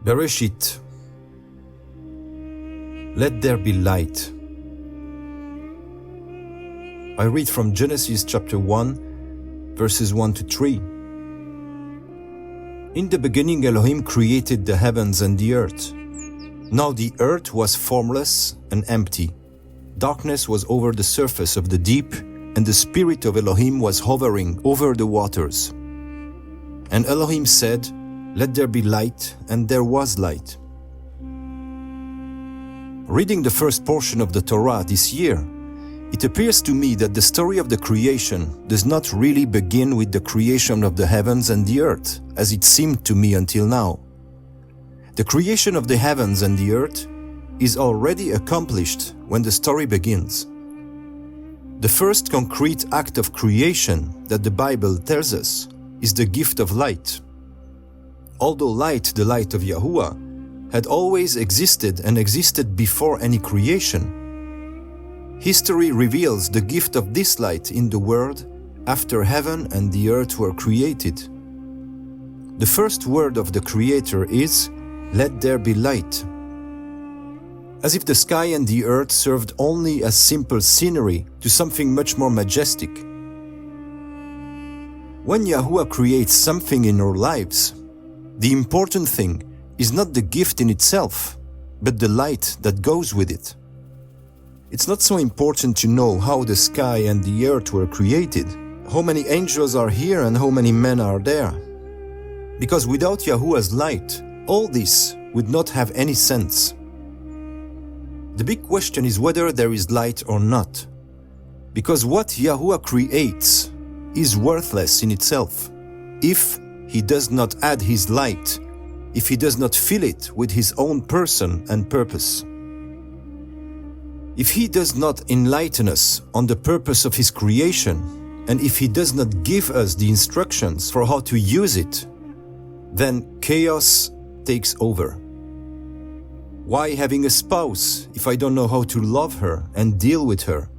Bereshit. Let there be light. I read from Genesis chapter 1, verses 1 to 3. In the beginning Elohim created the heavens and the earth. Now the earth was formless and empty. Darkness was over the surface of the deep, and the Spirit of Elohim was hovering over the waters. And Elohim said, "Let there be light," and there was light. Reading the first portion of the Torah this year, it appears to me that the story of the creation does not really begin with the creation of the heavens and the earth, as it seemed to me until now. The creation of the heavens and the earth is already accomplished when the story begins. The first concrete act of creation that the Bible tells us is the gift of light. Although light, the light of Yahuwah, had always existed and existed before any creation, history reveals the gift of this light in the world after heaven and the earth were created. The first word of the Creator is, "Let there be light." As if the sky and the earth served only as simple scenery to something much more majestic. When Yahuwah creates something in our lives, the important thing is not the gift in itself, but the light that goes with it. It's not so important to know how the sky and the earth were created, how many angels are here and how many men are there. Because without Yahuwah's light, all this would not have any sense. The big question is whether there is light or not. Because what Yahuwah creates is worthless in itself if He does not add His light, if He does not fill it with His own person and purpose. If He does not enlighten us on the purpose of His creation, and if He does not give us the instructions for how to use it, then chaos takes over. Why having a spouse if I don't know how to love her and deal with her?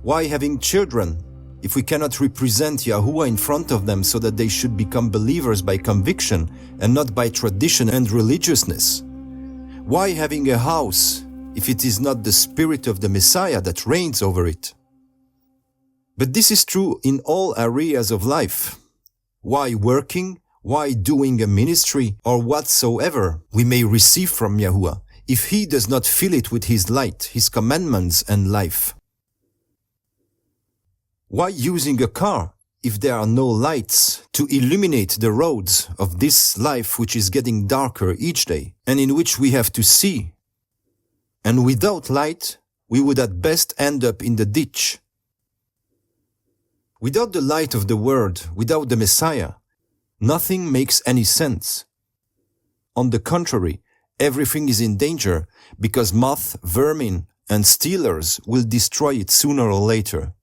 Why having children if we cannot represent Yahuwah in front of them so that they should become believers by conviction and not by tradition and religiousness? Why having a house if it is not the Spirit of the Messiah that reigns over it? But this is true in all areas of life. Why working, why doing a ministry, or whatsoever we may receive from Yahuwah, if He does not fill it with His light, His commandments and life? Why using a car if there are no lights to illuminate the roads of this life which is getting darker each day and in which we have to see? And without light, we would at best end up in the ditch. Without the light of the Word, without the Messiah, nothing makes any sense. On the contrary, everything is in danger because moth, vermin, and stealers will destroy it sooner or later.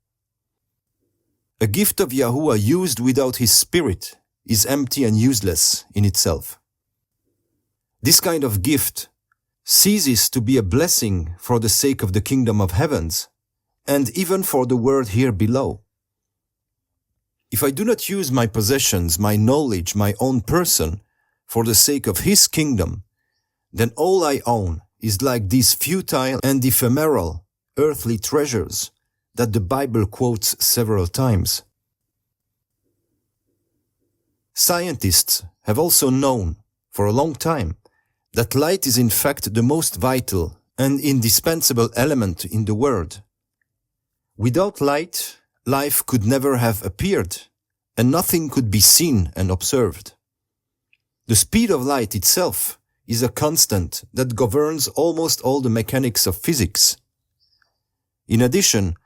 A gift of Yahuwah used without His Spirit is empty and useless in itself. This kind of gift ceases to be a blessing for the sake of the kingdom of heavens, and even for the world here below. If I do not use my possessions, my knowledge, my own person, for the sake of His kingdom, then all I own is like these futile and ephemeral earthly treasures that the Bible quotes several times. Scientists have also known for a long time that light is in fact the most vital and indispensable element in the world. Without light, life could never have appeared, and nothing could be seen and observed. The speed of light itself is a constant that governs almost all the mechanics of physics. In addition,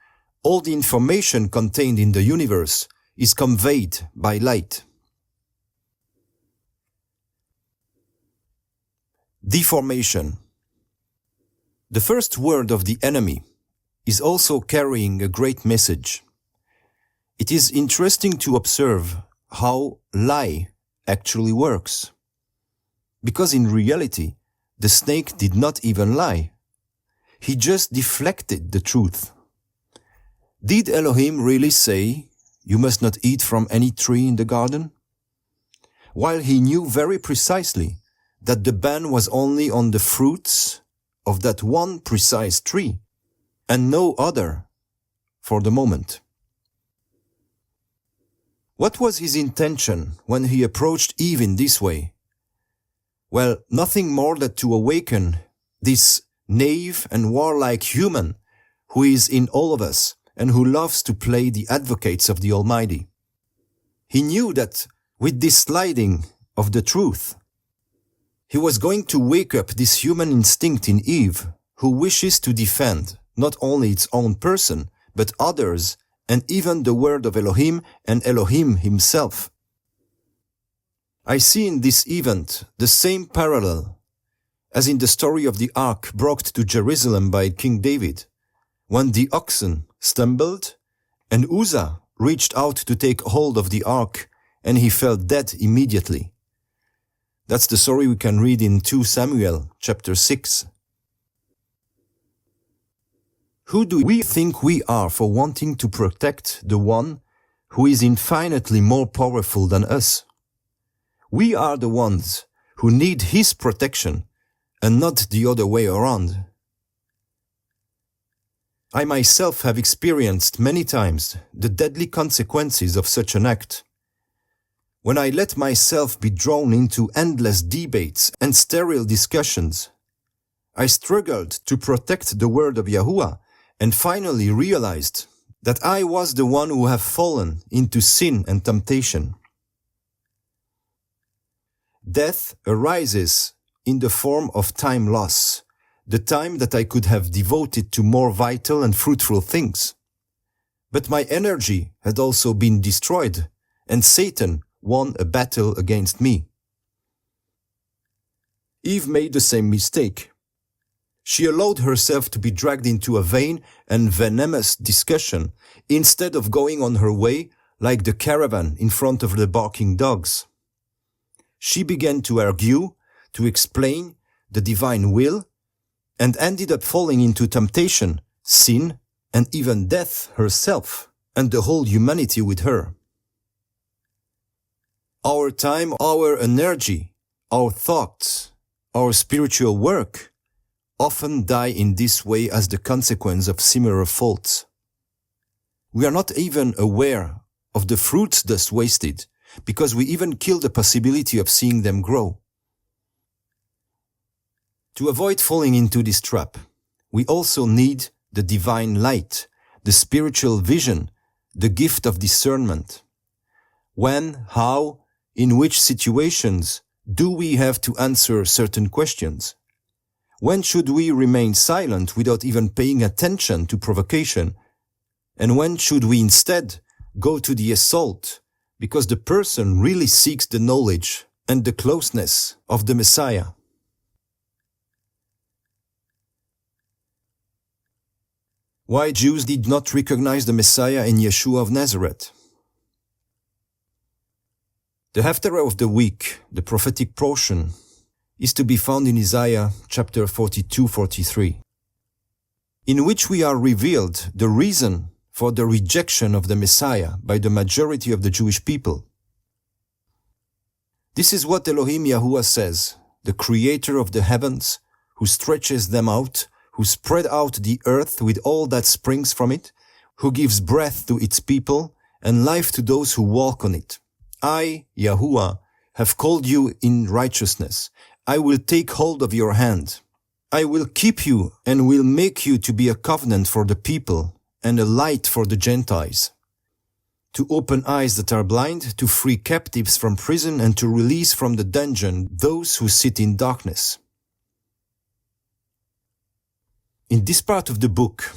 all the information contained in the universe is conveyed by light. Deformation. The first word of the enemy is also carrying a great message. It is interesting to observe how lie actually works. Because in reality, the snake did not even lie. He just deflected the truth. Did Elohim really say, "You must not eat from any tree in the garden"? While He knew very precisely that the ban was only on the fruits of that one precise tree, and no other for the moment. What was his intention when he approached Eve in this way? Well, nothing more than to awaken this naive and warlike human who is in all of us and who loves to play the advocates of the Almighty. He knew that with this sliding of the truth, he was going to wake up this human instinct in Eve who wishes to defend not only its own person, but others, and even the word of Elohim and Elohim himself. I see in this event the same parallel as in the story of the ark brought to Jerusalem by King David, when the oxen stumbled and Uzzah reached out to take hold of the ark and he fell dead immediately. That's the story we can read in 2 Samuel chapter 6. Who do we think we are for wanting to protect the one who is infinitely more powerful than us? We are the ones who need his protection and not the other way around. I myself have experienced many times the deadly consequences of such an act. When I let myself be drawn into endless debates and sterile discussions, I struggled to protect the word of Yahuwah and finally realized that I was the one who had fallen into sin and temptation. Death arises in the form of time loss, the time that I could have devoted to more vital and fruitful things. But my energy had also been destroyed, and Satan won a battle against me. Eve made the same mistake. She allowed herself to be dragged into a vain and venomous discussion instead of going on her way like the caravan in front of the barking dogs. She began to argue, to explain the divine will, and ended up falling into temptation, sin, and even death herself, and the whole humanity with her. Our time, our energy, our thoughts, our spiritual work often die in this way as the consequence of similar faults. We are not even aware of the fruits thus wasted, because we even kill the possibility of seeing them grow. To avoid falling into this trap, we also need the divine light, the spiritual vision, the gift of discernment. When, how, in which situations do we have to answer certain questions? When should we remain silent without even paying attention to provocation? And when should we instead go to the assault because the person really seeks the knowledge and the closeness of the Messiah? Why Jews did not recognize the Messiah in Yeshua of Nazareth? The Haftarah of the week, the prophetic portion, is to be found in Isaiah chapter 42-43, in which we are revealed the reason for the rejection of the Messiah by the majority of the Jewish people. This is what Elohim Yahuwah says, the creator of the heavens, who stretches them out, who spread out the earth with all that springs from it, who gives breath to its people and life to those who walk on it. I, Yahuwah, have called you in righteousness. I will take hold of your hand. I will keep you and will make you to be a covenant for the people and a light for the Gentiles, to open eyes that are blind, to free captives from prison, and to release from the dungeon those who sit in darkness. In this part of the book,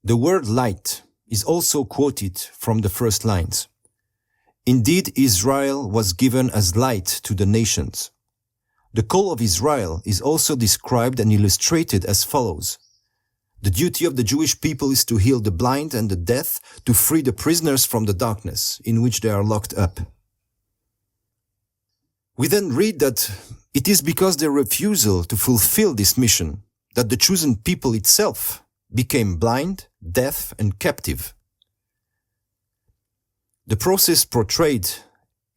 the word light is also quoted from the first lines. Indeed, Israel was given as light to the nations. The call of Israel is also described and illustrated as follows. The duty of the Jewish people is to heal the blind and the deaf, to free the prisoners from the darkness in which they are locked up. We then read that it is because their refusal to fulfill this mission that the chosen people itself became blind, deaf, and captive. The process portrayed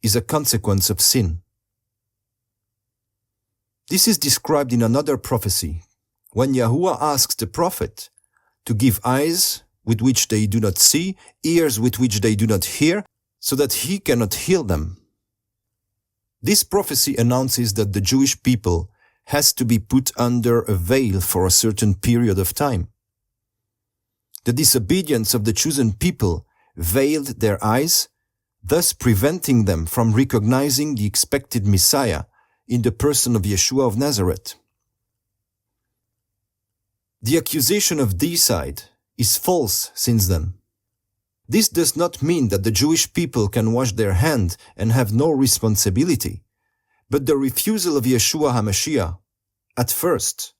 is a consequence of sin. This is described in another prophecy, when Yahuwah asks the prophet to give eyes with which they do not see, ears with which they do not hear, so that he cannot heal them. This prophecy announces that the Jewish people has to be put under a veil for a certain period of time. The disobedience of the chosen people veiled their eyes, thus preventing them from recognizing the expected Messiah in the person of Yeshua of Nazareth. The accusation of deicide is false since then. This does not mean that the Jewish people can wash their hands and have no responsibility, but the refusal of Yeshua HaMashiach, at first,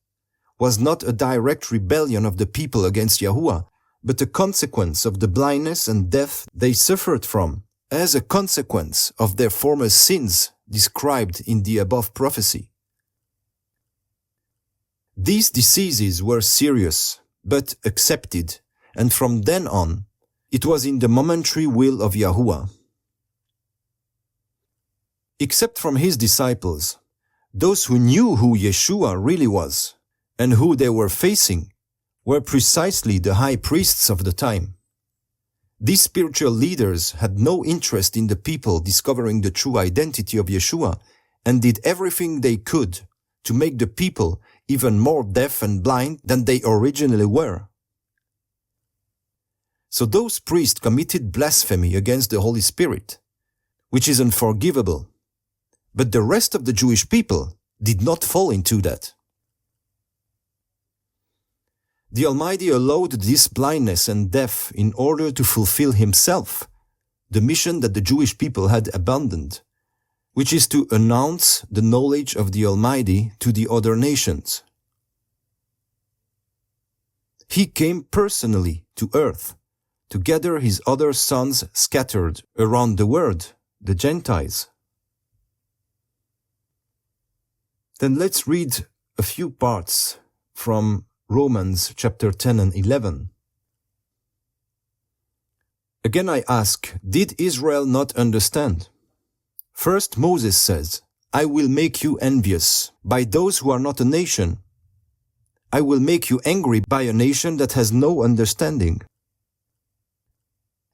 was not a direct rebellion of the people against Yahuwah, but a consequence of the blindness and death they suffered from, as a consequence of their former sins described in the above prophecy. These diseases were serious, but accepted, and from then on, it was in the momentary will of Yahuwah. Except from his disciples, those who knew who Yeshua really was, and who they were facing, were precisely the high priests of the time. These spiritual leaders had no interest in the people discovering the true identity of Yeshua, and did everything they could to make the people even more deaf and blind than they originally were. So those priests committed blasphemy against the Holy Spirit, which is unforgivable. But the rest of the Jewish people did not fall into that. The Almighty allowed this blindness and death in order to fulfill himself the mission that the Jewish people had abandoned, which is to announce the knowledge of the Almighty to the other nations. He came personally to earth to gather his other sons scattered around the world, the Gentiles. Then let's read a few parts from Romans chapter 10 and 11. Again I ask, did Israel not understand? First Moses says, I will make you envious by those who are not a nation. I will make you angry by a nation that has no understanding.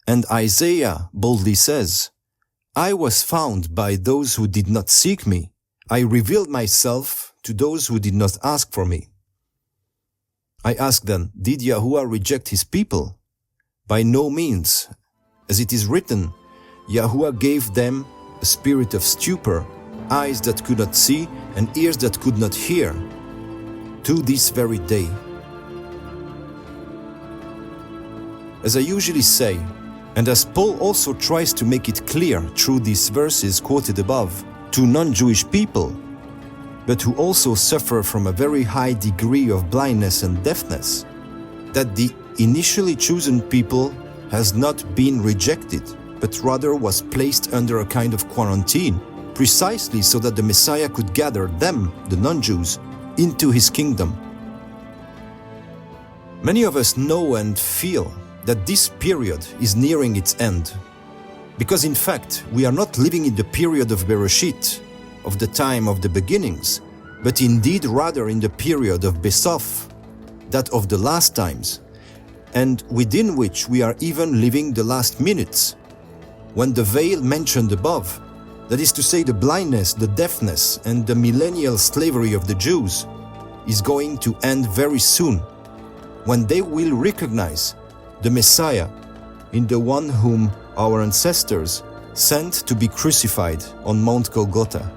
And Isaiah boldly says, I was found by those who did not seek me. I revealed myself to those who did not ask for me. I ask then, did Yahuwah reject his people? By no means. As it is written, Yahuwah gave them a spirit of stupor, eyes that could not see and ears that could not hear, to this very day. As I usually say, and as Paul also tries to make it clear through these verses quoted above, to non-Jewish people, but who also suffer from a very high degree of blindness and deafness, that the initially chosen people has not been rejected, but rather was placed under a kind of quarantine, precisely so that the Messiah could gather them, the non-Jews, into his kingdom. Many of us know and feel that this period is nearing its end, because in fact we are not living in the period of Bereshit, of the time of the beginnings, but indeed rather in the period of Besof, that of the last times, and within which we are even living the last minutes, when the veil mentioned above, that is to say the blindness, the deafness, and the millennial slavery of the Jews, is going to end very soon, when they will recognize the Messiah in the one whom our ancestors sent to be crucified on Mount Golgotha.